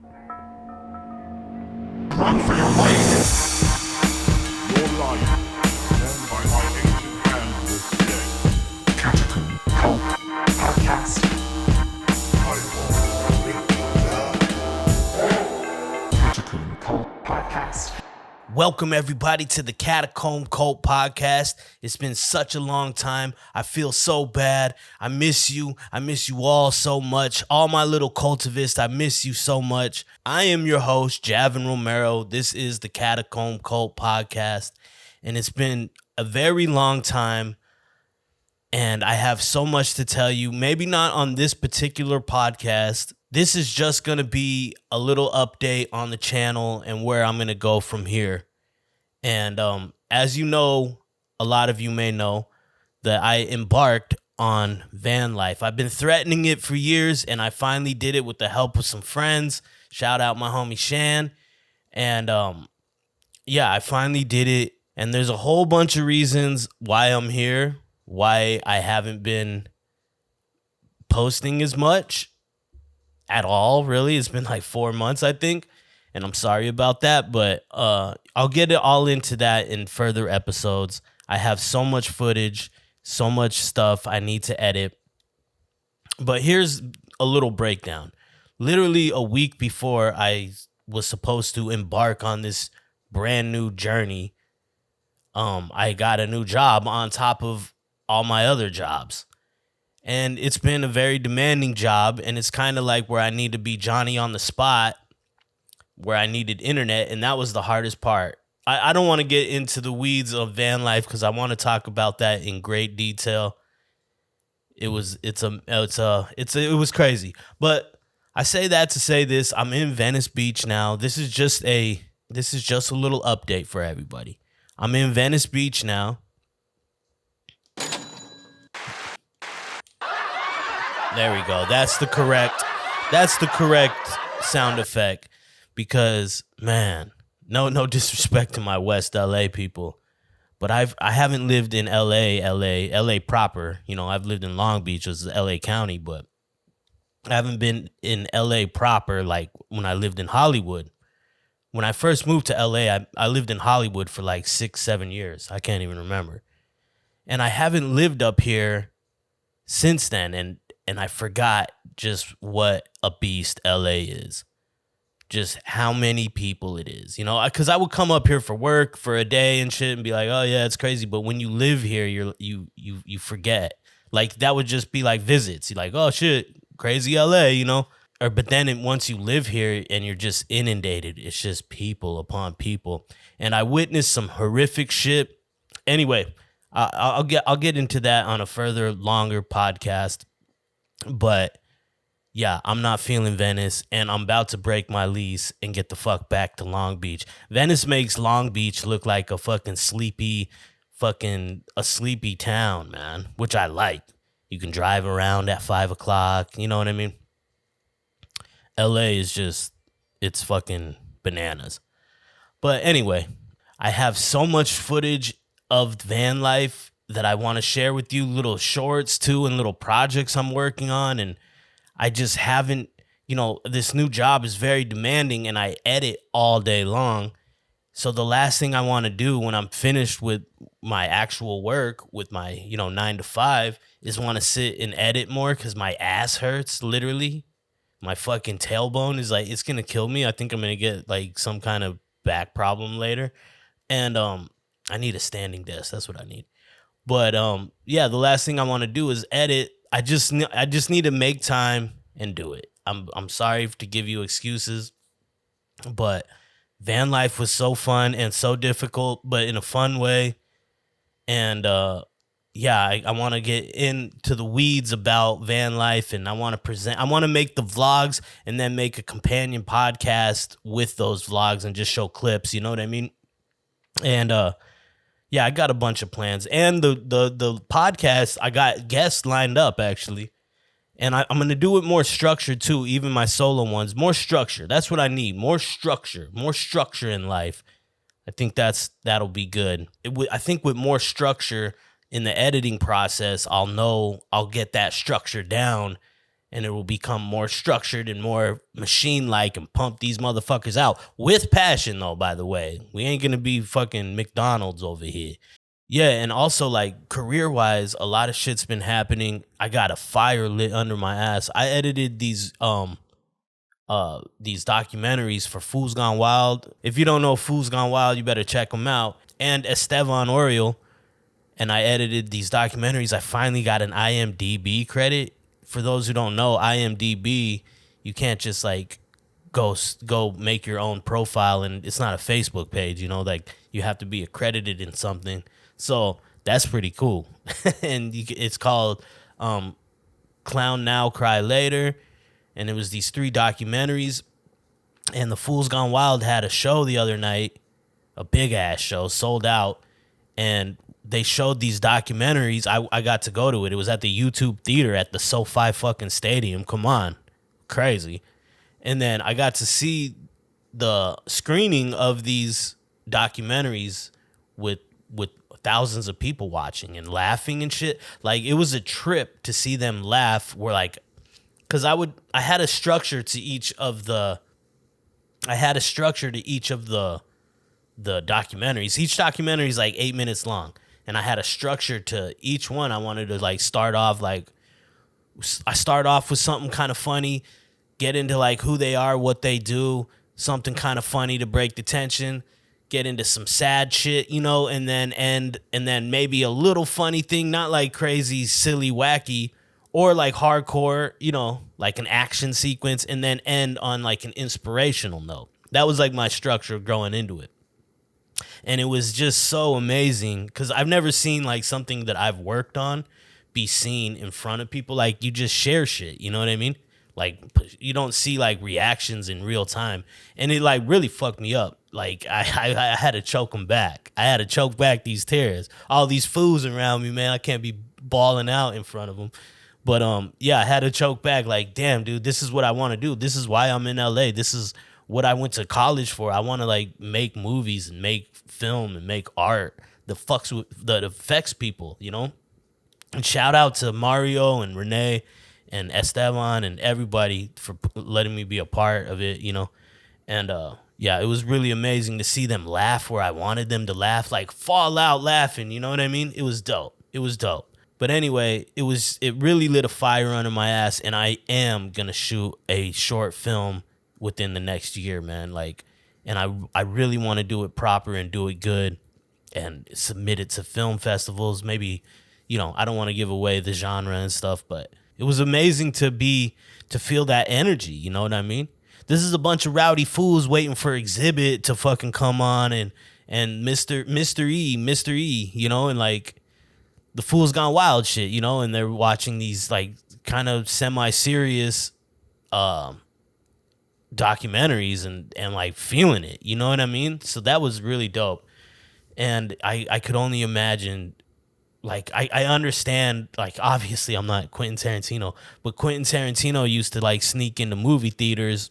Run for your life! Your life, born by my ancient hand this day. Catacomb Cult Podcast. Catacomb Cult Podcast. Welcome everybody to the Catacomb Cult Podcast. It's been such a long time. I feel so bad. I miss you. I miss you all so much. All my little cultivists, I miss you so much. I am your host, Javin Romero. This is the Catacomb Cult Podcast, and it's been a very long time, and I have so much to tell you. Maybe not on this particular podcast. This is just going to be a little update on the channel and where I'm going to go from here. And as you know, a lot of you may know that I embarked on Vanlife. I've been threatening it for years, and I finally did it with the help of some friends. Shout out my homie Shan. And yeah, I finally did it. And there's a whole bunch of reasons why I'm here, why I haven't been posting as much at all, really. It's been like 4 months, I think, and I'm sorry about that, but I'll get it all into that in further episodes. I have so much footage, so much stuff I need to edit, but here's a little breakdown. Literally a week before I was supposed to embark on this brand new journey, I got a new job on top of all my other jobs. And it's been a very demanding job, and it's kind of like where I need to be Johnny on the spot, where I needed internet, and that was the hardest part. I don't want to get into the weeds of van life because I want to talk about that in great detail. It was crazy, but I say that to say this: I'm in Venice Beach now. This is just a little update for everybody. I'm in Venice Beach now. There we go. That's the correct sound effect, because man, no disrespect to my West LA people, but I haven't lived in LA proper. You know, I've lived in Long Beach, which is LA County, but I haven't been in LA proper like when I lived in Hollywood. When I first moved to LA, I lived in Hollywood for like 6-7 years. I can't even remember. And I haven't lived up here since then, and I forgot just what a beast LA is. Just how many people it is, you know, because I would come up here for work for a day and shit and be like, oh yeah, it's crazy. But when you live here, you forget. Like that would just be like visits. You're like, oh shit, crazy LA, you know. But then once you live here and you're just inundated, it's just people upon people. And I witnessed some horrific shit. Anyway, I'll get into that on a further longer podcast. But yeah, I'm not feeling Venice, and I'm about to break my lease and get the fuck back to Long Beach. Venice makes Long Beach look like a sleepy town, man, which I like. You can drive around at 5 o'clock, you know what I mean? LA is just, it's fucking bananas. But anyway, I have so much footage of van life that I want to share with you, little shorts too, and little projects I'm working on. And I just haven't, you know, this new job is very demanding, and I edit all day long. So the last thing I want to do when I'm finished with my actual work, with my, 9 to 5, is want to sit and edit more, because my ass hurts, literally. My fucking tailbone is like, it's going to kill me. I think I'm going to get like some kind of back problem later. And I need a standing desk. That's what I need. But yeah, the last thing I want to do is edit. I just need to make time and do it. I'm sorry to give you excuses, but van life was so fun and so difficult, but in a fun way. And yeah, I want to get into the weeds about van life, and I want to make the vlogs and then make a companion podcast with those vlogs and just show clips. You know what I mean? And yeah, I got a bunch of plans. And the podcast, I got guests lined up, actually. And I'm going to do it more structured, too, even my solo ones. More structure. That's what I need. More structure in life. I think that'll be good. I think with more structure in the editing process, I'll get that structure down, and it will become more structured and more machine-like and pump these motherfuckers out with passion, though, by the way. We ain't gonna be fucking McDonald's over here. Yeah, and also like career-wise, a lot of shit's been happening. I got a fire lit under my ass. I edited these documentaries for Foos Gone Wild. If you don't know Foos Gone Wild, you better check them out. And Estevan Oriol. And I edited these documentaries. I finally got an IMDb credit. For those who don't know, IMDb, you can't just like go make your own profile, and it's not a Facebook page, you know, like you have to be accredited in something. So that's pretty cool. And it's called Clown Now, Cry Later. And it was these 3 documentaries. And the Fool's Gone Wild had a show the other night, a big ass show, sold out. And they showed these documentaries. I got to go to it. It was at the YouTube Theater at the SoFi fucking Stadium. Come on. Crazy. And then I got to see the screening of these documentaries with thousands of people watching and laughing and shit. Like, it was a trip to see them laugh. Where like, because I had a structure to each of the documentaries. Each documentary is like 8 minutes long, and I had a structure to each one. I wanted to like start off with something kind of funny, get into like who they are, what they do, something kind of funny to break the tension, get into some sad shit, you know, and then maybe a little funny thing, not like crazy, silly, wacky, or like hardcore, you know, like an action sequence, and then end on like an inspirational note. That was like my structure going into it. And it was just so amazing because I've never seen like something that I've worked on be seen in front of people. Like, you just share shit, you know what I mean? Like, you don't see like reactions in real time. And it like really fucked me up. Like, I had to choke them back. I had to choke back these tears. All these fools around me, man. I can't be bawling out in front of them. But yeah, I had to choke back. Like, damn, dude, this is what I want to do. This is why I'm in LA. This is what I went to college for. I want to like make movies and make film and make art that affects people, you know? And shout out to Mario and Renee and Esteban and everybody for letting me be a part of it, you know? And yeah, it was really amazing to see them laugh where I wanted them to laugh, like fall out laughing, you know what I mean? It was dope. It was dope. But anyway, it really lit a fire under my ass, and I am gonna shoot a short film within the next year, man. Like, and I really want to do it proper and do it good and submit it to film festivals. Maybe, you know, I don't want to give away the genre and stuff, but it was amazing to feel that energy, you know what I mean? This is a bunch of rowdy fools waiting for Exhibit to fucking come on and Mr. E, you know, and like the Fool's Gone Wild shit, you know, and they're watching these like kind of semi-serious documentaries and like feeling it, you know what I mean? So that was really dope. And I could only imagine, like, I understand, like, obviously I'm not Quentin Tarantino, but Quentin Tarantino used to like sneak into movie theaters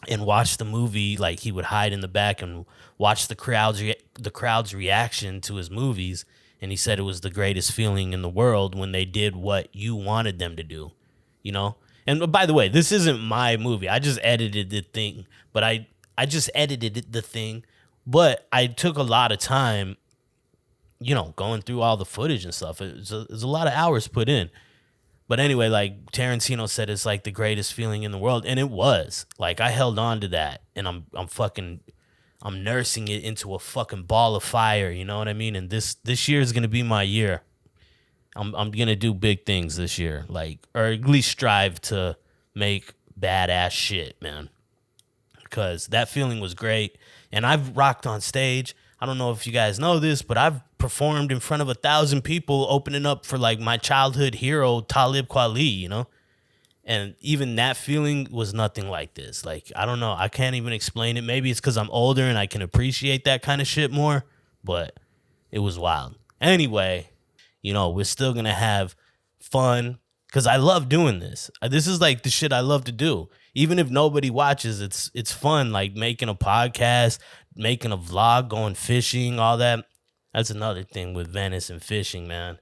and watch the movie. Like, he would hide in the back and watch the crowd's reaction to his movies. And he said it was the greatest feeling in the world when they did what you wanted them to do, you know? And by the way, this isn't my movie. I just edited the thing, but I took a lot of time, you know, going through all the footage and stuff. It's a lot of hours put in. But anyway, like Tarantino said, it's like the greatest feeling in the world. And it was. Like, I held on to that, and I'm nursing it into a fucking ball of fire, you know what I mean? And this year is going to be my year. I'm going to do big things this year, like, or at least strive to make badass shit, man. Because that feeling was great. And I've rocked on stage. I don't know if you guys know this, but I've performed in front of 1,000 people opening up for like my childhood hero, Talib Kweli, you know? And even that feeling was nothing like this. Like, I don't know. I can't even explain it. Maybe it's because I'm older and I can appreciate that kind of shit more, but it was wild. Anyway, you know, we're still going to have fun because I love doing this. This is like the shit I love to do. Even if nobody watches, it's fun, like making a podcast, making a vlog, going fishing, all that. That's another thing with Venice and fishing, man.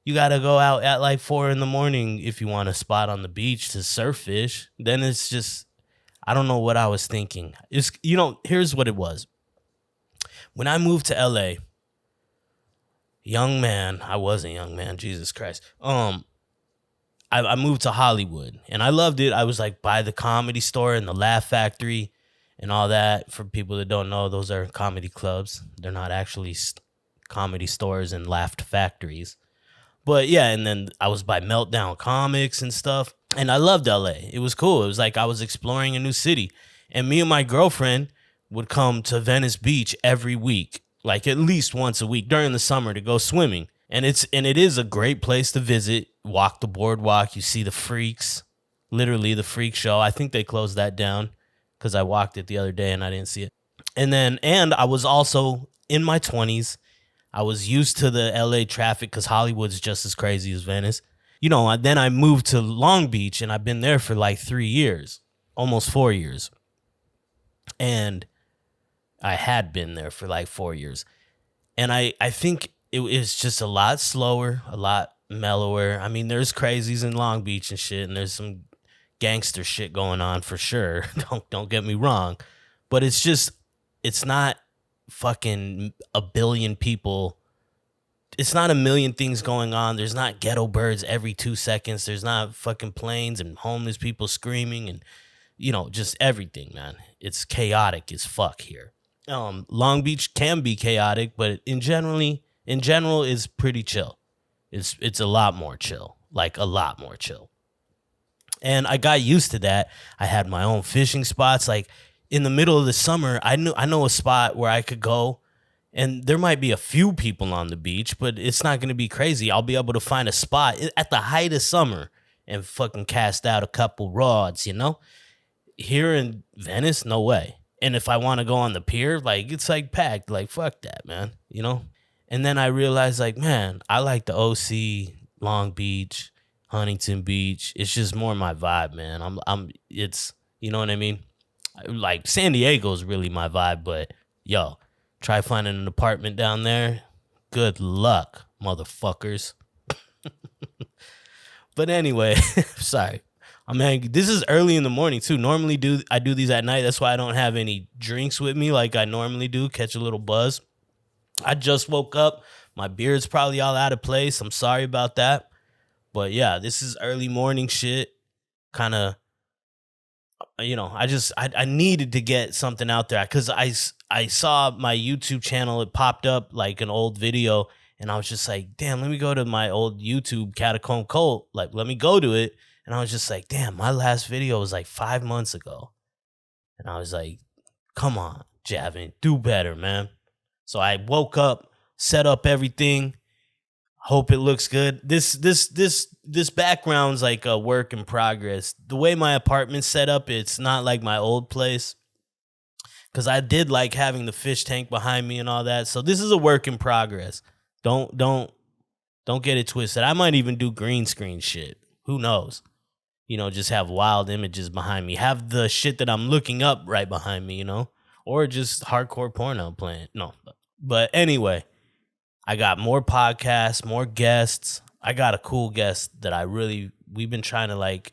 You got to go out at like 4 in the morning if you want a spot on the beach to surf fish. Then it's just, I don't know what I was thinking. It's, here's what it was. When I moved to LA, I was a young man, Jesus Christ. I moved to Hollywood and I loved it. I was like by the Comedy Store and the Laugh Factory and all that. For people that don't know, those are comedy clubs. They're not actually comedy stores and laugh factories. But yeah, and then I was by Meltdown Comics and stuff. And I loved LA. It was cool. It was like I was exploring a new city. And me and my girlfriend would come to Venice Beach every week, like at least once a week during the summer to go swimming. And it is a great place to visit. Walk the boardwalk. You see the freaks, literally the freak show. I think they closed that down because I walked it the other day and I didn't see it. And I was also in my 20s. I was used to the LA traffic because Hollywood's just as crazy as Venice. Then I moved to Long Beach and I've been there for like 3 years, almost 4 years. And I had been there for like 4 years. And I think it was just a lot slower, a lot mellower. I mean, there's crazies in Long Beach and shit, and there's some gangster shit going on for sure. Don't get me wrong. But it's not fucking a billion people. It's not a million things going on. There's not ghetto birds every 2 seconds. There's not fucking planes and homeless people screaming and, just everything, man. It's chaotic as fuck here. Long Beach can be chaotic, but in general is pretty chill. It's a lot more chill, like a lot more chill. And I got used to that. I had my own fishing spots. Like in the middle of the summer, I know a spot where I could go and there might be a few people on the beach, but it's not going to be crazy. I'll be able to find a spot at the height of summer and fucking cast out a couple rods, Here in Venice, no way. And if I want to go on the pier, like it's like packed, like fuck that, man, And then I realized like, man, I like the OC, Long Beach, Huntington Beach. It's just more my vibe, man. It's, you know what I mean? Like San Diego is really my vibe, but yo, try finding an apartment down there. Good luck, motherfuckers. But anyway, sorry. I mean, this is early in the morning too. Normally I do these at night. That's why I don't have any drinks with me like I normally do. Catch a little buzz. I just woke up. My beard's probably all out of place. I'm sorry about that. But yeah, this is early morning shit. Kind of, I needed to get something out there because I saw my YouTube channel. It popped up like an old video. And I was just like, damn, let me go to my old YouTube Catacomb Cult. Like, let me go to it. And I was just like, damn, my last video was like 5 months ago. And I was like, come on, Javin, do better, man. So I woke up, set up everything. Hope it looks good. This background's like a work in progress. The way my apartment's set up, it's not like my old place. Because I did like having the fish tank behind me and all that. So this is a work in progress. Don't get it twisted. I might even do green screen shit. Who knows? Just have wild images behind me. Have the shit that I'm looking up right behind me, or just hardcore porno playing. No. But anyway, I got more podcasts, more guests. I got a cool guest that we've been trying to like,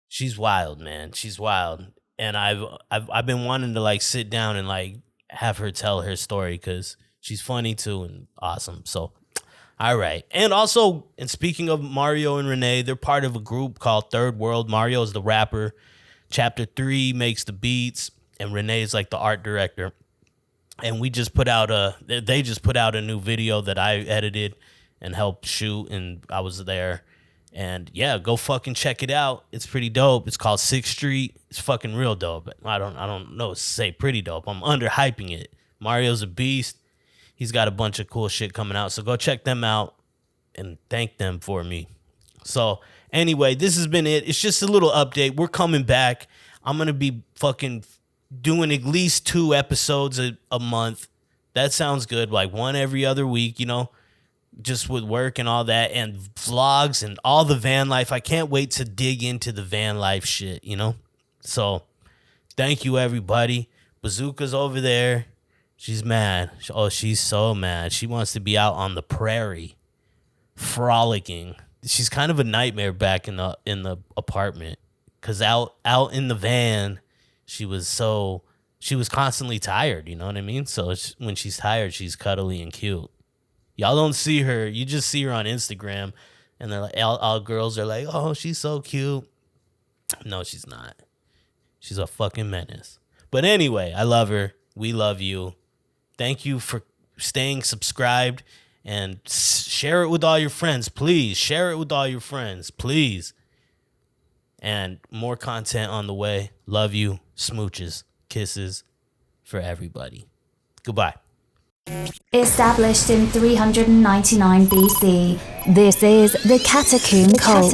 she's wild, man. She's wild. And I've been wanting to like sit down and like have her tell her story because she's funny too and awesome. So all right. And also, and speaking of Mario and Renee, they're part of a group called Third World. Mario is the rapper. Chapter 3 makes the beats. And Renee is like the art director. And they just put out a new video that I edited and helped shoot. And I was there. And yeah, go fucking check it out. It's pretty dope. It's called 6th Street. It's fucking real dope. I don't know to say pretty dope. I'm underhyping it. Mario's a beast. He's got a bunch of cool shit coming out. So go check them out and thank them for me. So anyway, this has been it. It's just a little update. We're coming back. I'm going to be fucking doing at least 2 episodes a month. That sounds good. Like one every other week, just with work and all that and vlogs and all the van life. I can't wait to dig into the van life shit, So thank you, everybody. Bazooka's over there. She's mad. Oh, she's so mad. She wants to be out on the prairie. frolicking. She's kind of a nightmare back in the apartment, because out in the van, she was constantly tired. You know what I mean? So when she's tired, she's cuddly and cute. Y'all don't see her. You just see her on Instagram, and they're like, all girls are like, oh, she's so cute. No, she's not. She's a fucking menace. But anyway, I love her. We love you. Thank you for staying subscribed, and share it with all your friends. Please share it with all your friends. Please. And more content on the way. Love you. Smooches. Kisses for everybody. Goodbye. Established in 399 BC, this is the Catacomb Cult.